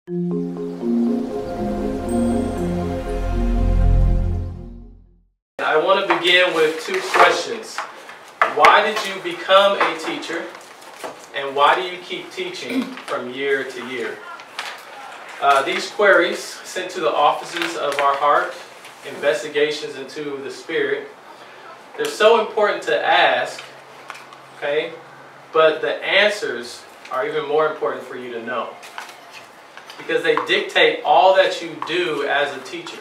I want to begin with two questions. Why did you become a teacher? And why do you keep teaching from year to year? These queries sent to the offices of our heart, investigations into the spirit, they're so important to ask, okay? But the answers are even more important for you to know, because they dictate all that you do as a teacher.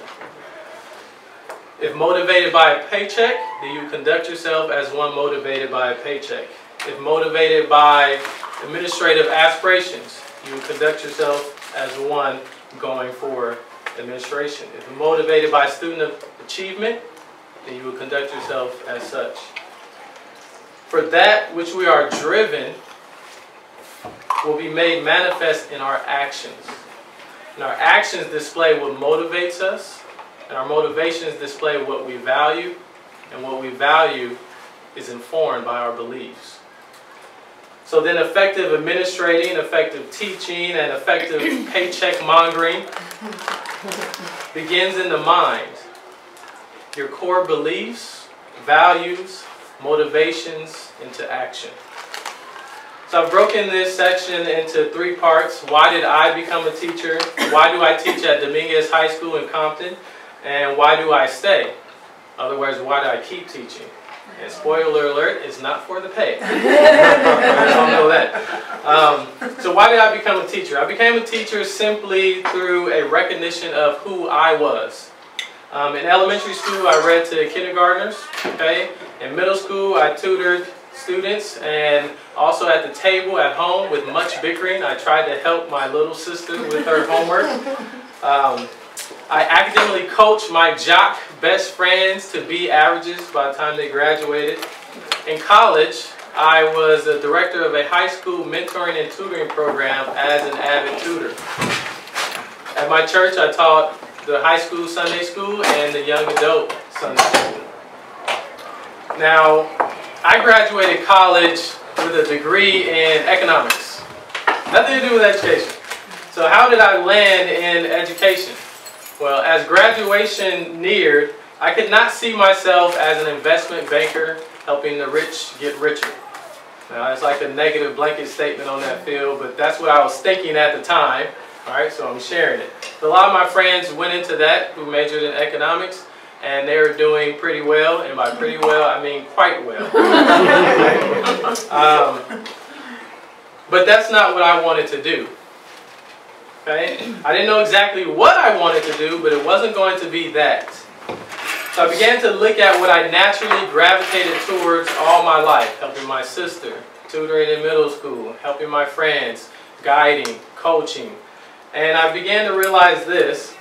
If motivated by a paycheck, then you conduct yourself as one motivated by a paycheck. If motivated by administrative aspirations, you conduct yourself as one going for administration. If motivated by student achievement, then you will conduct yourself as such. For that which we are driven will be made manifest in our actions. And our actions display what motivates us, and our motivations display what we value, and what we value is informed by our beliefs. So then effective administrating, effective teaching, and effective paycheck mongering begins in the mind. Your core beliefs, values, motivations into action. So I've broken this section into three parts. Why did I become a teacher? Why do I teach at Dominguez High School in Compton? And why do I stay? In other words, why do I keep teaching? And spoiler alert, it's not for the pay. I don't know that. So why did I become a teacher? I became a teacher simply through a recognition of who I was. In elementary school, I read to kindergartners. Okay? In middle school, I tutored students, and also at the table at home with much bickering, I tried to help my little sister with her homework. I academically coached my jock best friends to be averages by the time they graduated. In college, I was the director of a high school mentoring and tutoring program as an avid tutor. At my church, I taught the high school Sunday school and the young adult Sunday school. Now, I graduated college with a degree in economics. Nothing to do with education. So how did I land in education? Well, as graduation neared, I could not see myself as an investment banker helping the rich get richer. Now, it's like a negative blanket statement on that field, but that's what I was thinking at the time. All right, so I'm sharing it. But a lot of my friends went into that who majored in economics, and they were doing pretty well, and by pretty well, I mean quite well. But that's not what I wanted to do. Okay? I didn't know exactly what I wanted to do, but it wasn't going to be that. So I began to look at what I naturally gravitated towards all my life, helping my sister, tutoring in middle school, helping my friends, guiding, coaching. And I began to realize this,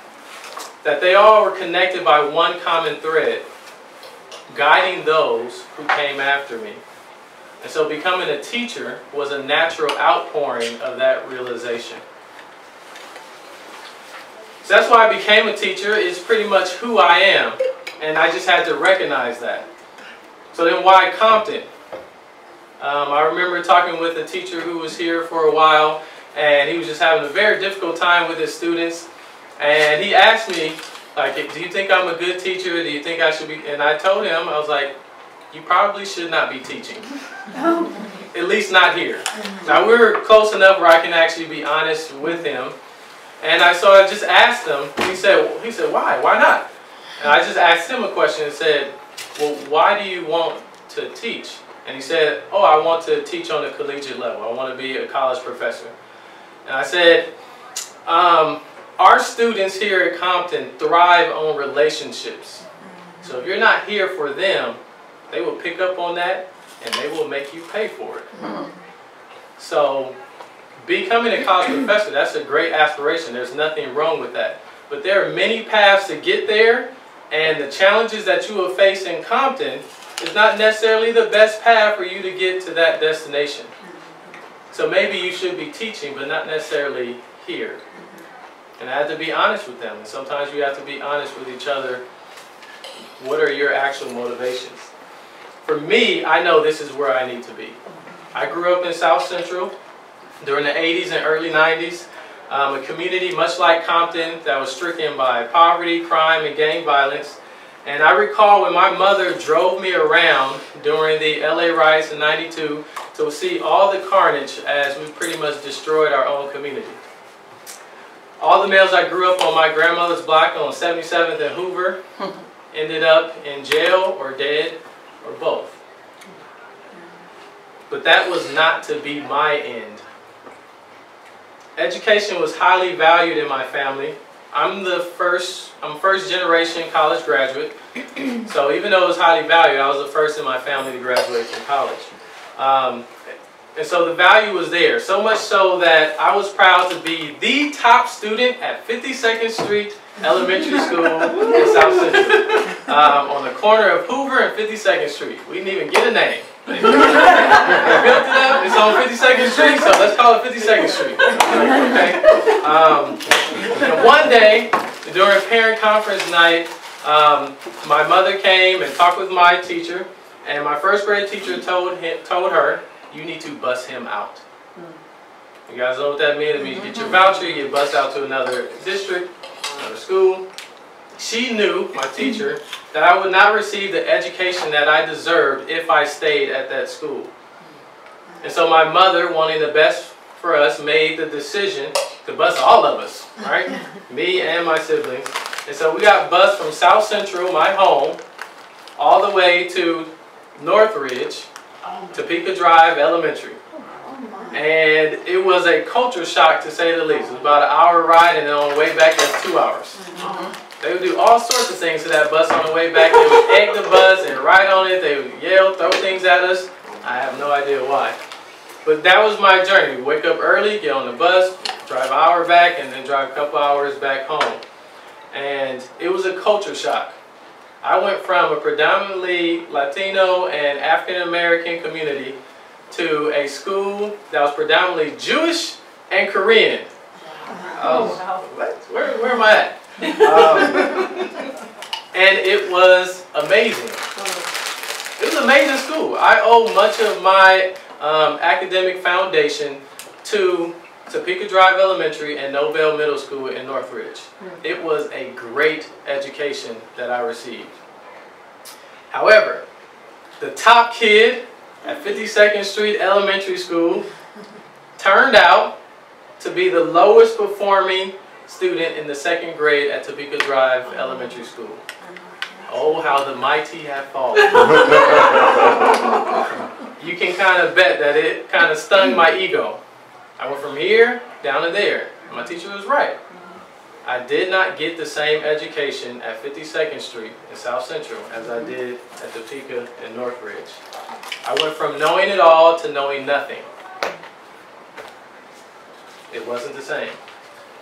that they all were connected by one common thread, guiding those who came after me. And so becoming a teacher was a natural outpouring of that realization. So that's why I became a teacher. It's pretty much who I am, and I just had to recognize that. So then why Compton? I remember talking with a teacher who was here for a while, and he was just having a very difficult time with his students. And he asked me, like, do you think I'm a good teacher? Do you think I should be? And I told him, I was like, you probably should not be teaching. At least not here. Now, we're close enough where I can actually be honest with him. And so I just asked him, he said, why? Why not? And I just asked him a question and said, well, why do you want to teach? And he said, oh, I want to teach on a collegiate level. I want to be a college professor. And I said, our students here at Compton thrive on relationships. So if you're not here for them, they will pick up on that and they will make you pay for it. So becoming a college professor, that's a great aspiration. There's nothing wrong with that. But there are many paths to get there, and the challenges that you will face in Compton is not necessarily the best path for you to get to that destination. So maybe you should be teaching, but not necessarily here. And I had to be honest with them. And sometimes you have to be honest with each other. What are your actual motivations? For me, I know this is where I need to be. I grew up in South Central during the 80s and early 90s. A community much like Compton that was stricken by poverty, crime, and gang violence. And I recall when my mother drove me around during the LA riots in '92 to see all the carnage as we pretty much destroyed our own community. All the males I grew up on my grandmother's block on 77th and Hoover ended up in jail or dead or both. But that was not to be my end. Education was highly valued in my family. I'm first generation college graduate. So even though it was highly valued, I was the first in my family to graduate from college. And so the value was there, so much so that I was proud to be the top student at 52nd Street Elementary School in South Central, on the corner of Hoover and 52nd Street. We didn't even get a name. They built it up, it's on 52nd Street, so let's call it 52nd Street. Okay. And one day, during parent conference night, my mother came and talked with my teacher, and my first grade teacher told her, "You need to bus him out." You guys know what that means? It means you get your voucher, you get bused out to another district, another school. She knew, my teacher, that I would not receive the education that I deserved if I stayed at that school. And so my mother, wanting the best for us, made the decision to bus all of us, right? Me and my siblings. And so we got bused from South Central, my home, all the way to Northridge, Topeka Drive Elementary. And it was a culture shock, to say the least. It was about an hour ride, and then on the way back, that's 2 hours. They would do all sorts of things to that bus on the way back. They would egg the bus and ride on it. They would yell, throw things at us. I have no idea why. But that was my journey. Wake up early, get on the bus, drive an hour back, and then drive a couple hours back home. And it was a culture shock. I went from a predominantly Latino and African American community to a school that was predominantly Jewish and Korean. What? Where am I at? And it was amazing. It was an amazing school. I owe much of my academic foundation to Topeka Drive Elementary and Nobel Middle School in Northridge. It was a great education that I received. However, the top kid at 52nd Street Elementary School turned out to be the lowest performing student in the 2nd grade at Topeka Drive Elementary School. Oh, how the mighty have fallen. You can kind of bet that it kind of stung my ego. I went from here down to there. My teacher was right. I did not get the same education at 52nd Street in South Central as I did at Topeka and Northridge. I went from knowing it all to knowing nothing. It wasn't the same.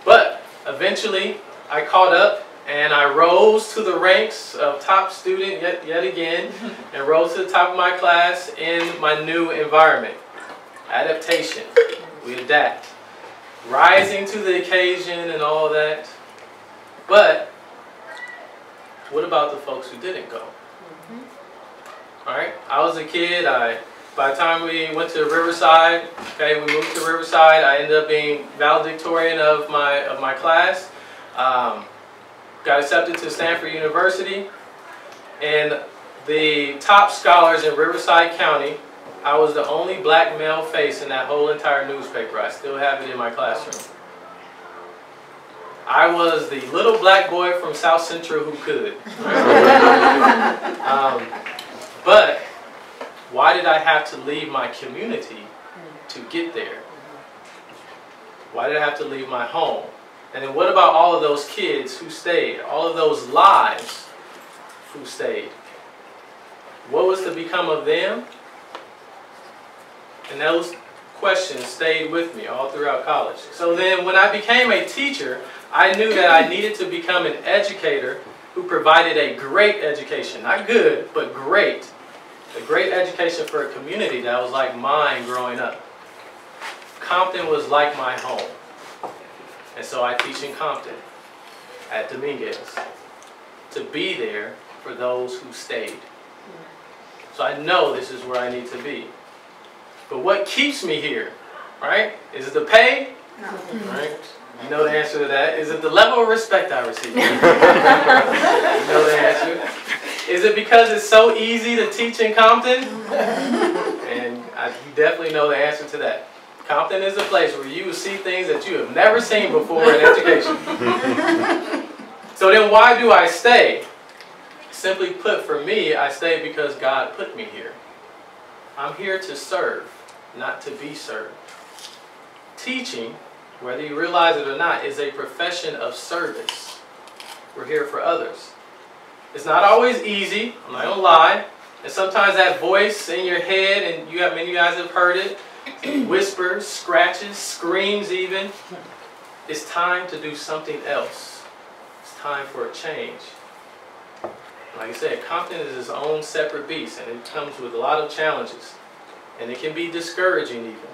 But eventually I caught up and I rose to the ranks of top student yet again, and rose to the top of my class in my new environment. Adaptation. We adapt. Rising to the occasion and all that. But what about the folks who didn't go? Alright, I was a kid. By the time we went to Riverside, okay, we moved to Riverside, I ended up being valedictorian of my class. Got accepted to Stanford University. And the top scholars in Riverside County, I was the only black male face in that whole entire newspaper. I still have it in my classroom. I was the little black boy from South Central who could. But why did I have to leave my community to get there? Why did I have to leave my home? And then what about all of those kids who stayed? All of those lives who stayed? What was to become of them? And those questions stayed with me all throughout college. So then when I became a teacher, I knew that I needed to become an educator who provided a great education. Not good, but great. A great education for a community that was like mine growing up. Compton was like my home. And so I teach in Compton at Dominguez to be there for those who stayed. So I know this is where I need to be. But what keeps me here, right? Is it the pay? No. Right? You know the answer to that. Is it the level of respect I receive? You know the answer. Is it because it's so easy to teach in Compton? And you definitely know the answer to that. Compton is a place where you will see things that you have never seen before in education. So then why do I stay? Simply put, for me, I stay because God put me here. I'm here to serve, not to be served. Teaching, whether you realize it or not, is a profession of service. We're here for others. It's not always easy, I'm not going to lie. And sometimes that voice in your head, and many of you guys have heard it, whispers, scratches, screams even. It's time to do something else. It's time for a change. Like I said, Compton is its own separate beast, and it comes with a lot of challenges. And it can be discouraging even.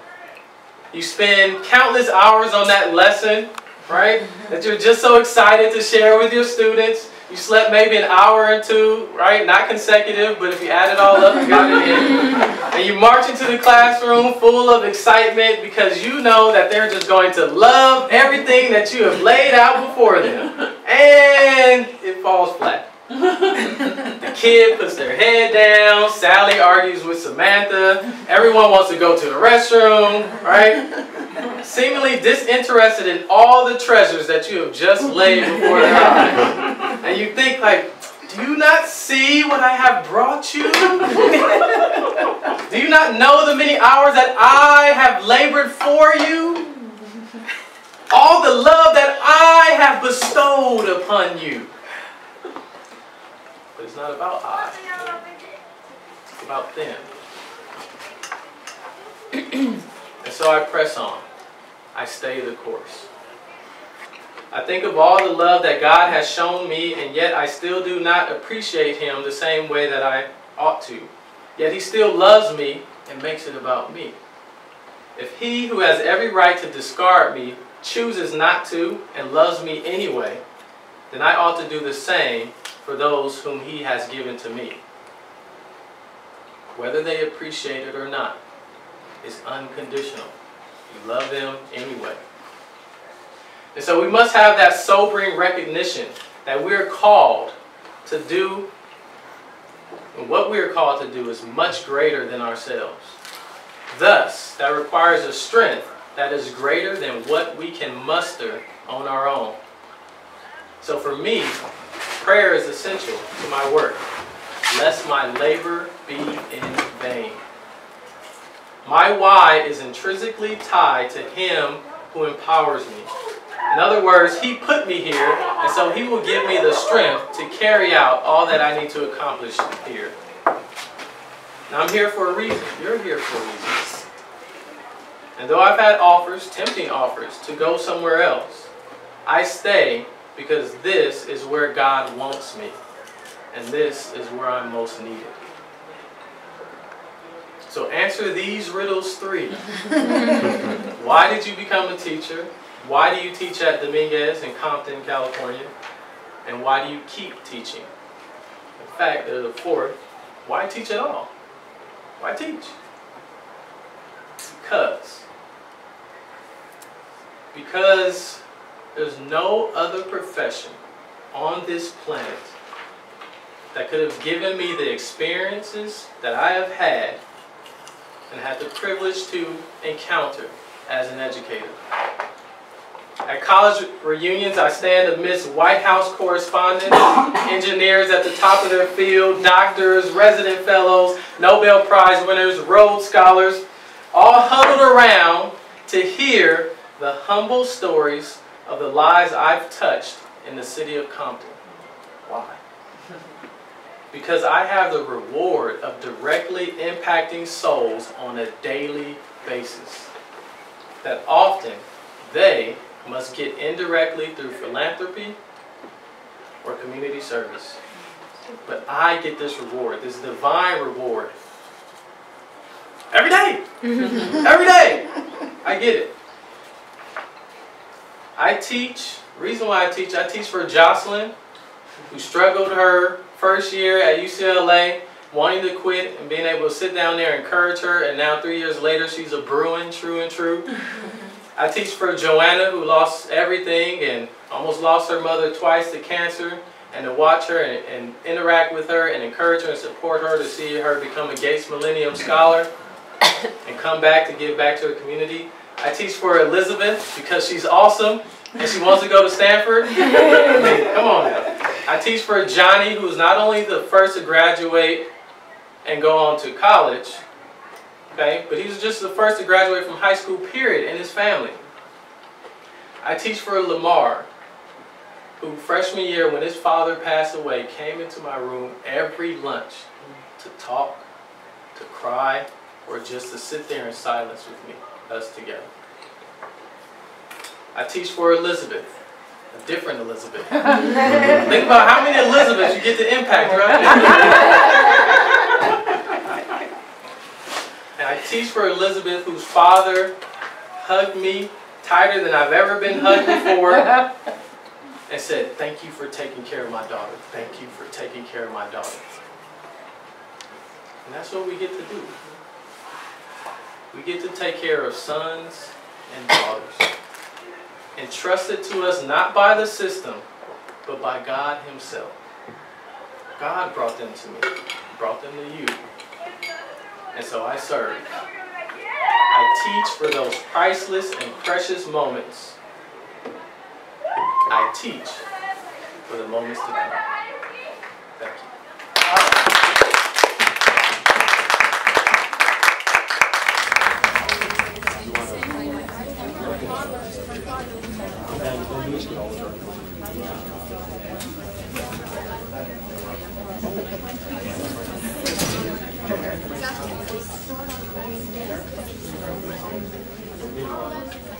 You spend countless hours on that lesson, right? That you're just so excited to share with your students. You slept maybe an hour or two, right? Not consecutive, but if you add it all up, you got it in. And you march into the classroom full of excitement because you know that they're just going to love everything that you have laid out before them. And it falls flat. The kid puts their head down, Sally argues with Samantha, everyone wants to go to the restroom, right? Seemingly disinterested in all the treasures that you have just laid before their eyes. And you think like, do you not see what I have brought you? Do you not know the many hours that I have labored for you? All the love that I have bestowed upon you. But it's not about I. It's about them. And so I press on. I stay the course. I think of all the love that God has shown me, and yet I still do not appreciate Him the same way that I ought to. Yet He still loves me and makes it about me. If He who has every right to discard me chooses not to and loves me anyway, then I ought to do the same for those whom He has given to me. Whether they appreciate it or not, it's unconditional. You love them anyway. And so we must have that sobering recognition that we're called to do, and what we're called to do is much greater than ourselves. Thus, that requires a strength that is greater than what we can muster on our own. So for me, prayer is essential to my work, lest my labor be in vain. My why is intrinsically tied to Him who empowers me. In other words, He put me here, and so He will give me the strength to carry out all that I need to accomplish here. Now I'm here for a reason. You're here for a reason. And though I've had offers, tempting offers, to go somewhere else, I stay because this is where God wants me. And this is where I'm most needed. So answer these riddles 3. Why did you become a teacher? Why do you teach at Dominguez in Compton, California? And why do you keep teaching? In fact, there's a 4th. Why teach at all? Why teach? Because there's no other profession on this planet that could have given me the experiences that I have had and had the privilege to encounter as an educator. At college reunions, I stand amidst White House correspondents, engineers at the top of their field, doctors, resident fellows, Nobel Prize winners, Rhodes Scholars, all huddled around to hear the humble stories of the lives I've touched in the city of Compton. Why? Because I have the reward of directly impacting souls on a daily basis. That often they must get indirectly through philanthropy or community service. But I get this reward, this divine reward. Every day! Every day! I get it. I teach, the reason why I teach for Jocelyn, who struggled her first year at UCLA, wanting to quit and being able to sit down there and encourage her, and now 3 years later she's a Bruin, true and true. I teach for Joanna, who lost everything and almost lost her mother twice to cancer, and to watch her and interact with her and encourage her and support her, to see her become a Gates Millennium Scholar and come back to give back to her community. I teach for Elizabeth because she's awesome and she wants to go to Stanford. I mean, come on now. I teach for Johnny, who's not only the first to graduate and go on to college, okay, but he was just the first to graduate from high school, period, in his family. I teach for Lamar, who freshman year, when his father passed away, came into my room every lunch to talk, to cry, or just to sit there in silence with me, us together. I teach for Elizabeth, a different Elizabeth. Think about how many Elizabeths you get to impact, right? And I teach for Elizabeth, whose father hugged me tighter than I've ever been hugged before, and said, "Thank you for taking care of my daughter. Thank you for taking care of my daughter." And that's what we get to do. We get to take care of sons and daughters, entrusted to us not by the system, but by God Himself. God brought them to me, brought them to you. And so I serve. I teach for those priceless and precious moments. I teach for the moments to come. Thank you.